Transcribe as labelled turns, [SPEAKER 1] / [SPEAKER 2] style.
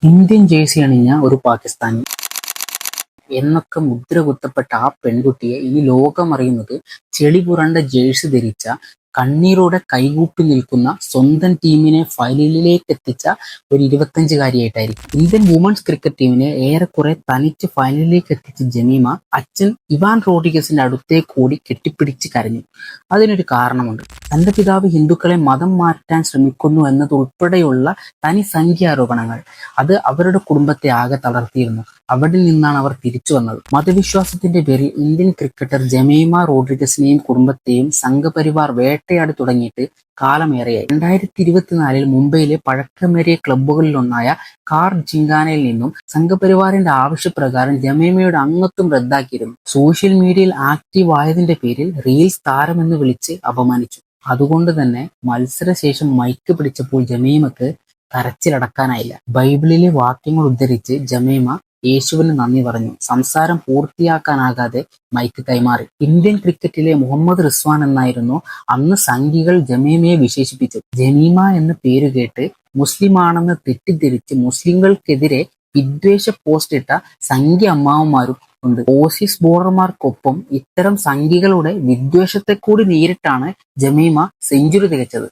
[SPEAKER 1] Indian jersey അണിഞ്ഞ ഒരു പാകിസ്ഥാനി എന്നൊക്കെ മുദ്ര കുത്തപ്പെട്ട ആ പെൺകുട്ടിയെ ഈ ലോകമറിയുന്നത് ചെളി പുരണ്ട ജേഴ്സി ധരിച്ച, കണ്ണീരോടെ കൈകൂപ്പി നിൽക്കുന്ന, സ്വന്തം ടീമിനെ ഫൈനലിലേക്ക് എത്തിച്ച ഒരു 25-കാരിയായിട്ടായിരിക്കും. ഇന്ത്യൻ വുമൺസ് ക്രിക്കറ്റ് ടീമിനെ ഏറെക്കുറെ തനിച്ച് ഫൈനലിലേക്ക് എത്തിച്ച ജമീമ അച്ഛൻ ഇവാൻ റോഡ്രിഗസിന്റെ അടുത്തേക്ക് കൂടി കെട്ടിപ്പിടിച്ച് കരഞ്ഞു. അതിനൊരു കാരണമുണ്ട്. തന്റെ പിതാവ് ഹിന്ദുക്കളെ മതം മാറ്റാൻ ശ്രമിക്കുന്നു എന്നതുൾപ്പെടെയുള്ള തനി സംഖ്യാരോപണങ്ങൾ അത് അവരുടെ കുടുംബത്തെ ആകെ തളർത്തിയിരുന്നു. അവിടെ നിന്നാണ് അവർ തിരിച്ചു വന്നത്. മതവിശ്വാസത്തിന്റെ പേരിൽ ഇന്ത്യൻ ക്രിക്കറ്റർ ജമീമ റോഡ്രിഗസിനെയും കുടുംബത്തെയും സംഘപരിവാർ വേട്ടയാടി തുടങ്ങിയിട്ട് കാലമേറെയായി. 2024 മുംബൈയിലെ പഴക്കമേറിയ ക്ലബ്ബുകളിലൊന്നായ കാർ ജിങ്കാനയിൽ നിന്നും സംഘപരിവാറിന്റെ ആവശ്യപ്രകാരം ജമീമയുടെ അംഗത്വം റദ്ദാക്കിയിരുന്നു. സോഷ്യൽ മീഡിയയിൽ ആക്റ്റീവ് ആയതിന്റെ പേരിൽ റീൽസ് താരമെന്ന് വിളിച്ച് അപമാനിച്ചു. അതുകൊണ്ട് തന്നെ മത്സരശേഷം മൈക്ക് പിടിച്ചപ്പോൾ ജമീമക്ക് കരച്ചിലടക്കാനായില്ല. ബൈബിളിലെ വാക്യങ്ങൾ ഉദ്ധരിച്ച് ജമീമ യേശുവിന് നന്ദി പറഞ്ഞു. സംസാരം പൂർത്തിയാക്കാനാകാതെ മൈക്ക് കൈമാറി. ഇന്ത്യൻ ക്രിക്കറ്റിലെ മുഹമ്മദ് റിസ്വാൻ എന്നായിരുന്നു അന്ന് സംഘികൾ ജമീമയെ വിശേഷിപ്പിച്ചത്. ജമീമ എന്ന പേരുകേട്ട് മുസ്ലിമാണെന്ന് തെറ്റിദ്ധരിച്ച് മുസ്ലിങ്ങൾക്കെതിരെ വിദ്വേഷ പോസ്റ്റ് ഇട്ട സംഘി അമ്മാവന്മാരും ഉണ്ട്. ഓസീസ് ബോളർമാർക്കൊപ്പം ഇത്തരം സംഘികളുടെ വിദ്വേഷത്തെ കൂടി നേരിട്ടാണ് ജമീമ സെഞ്ചുറി തികച്ചത്.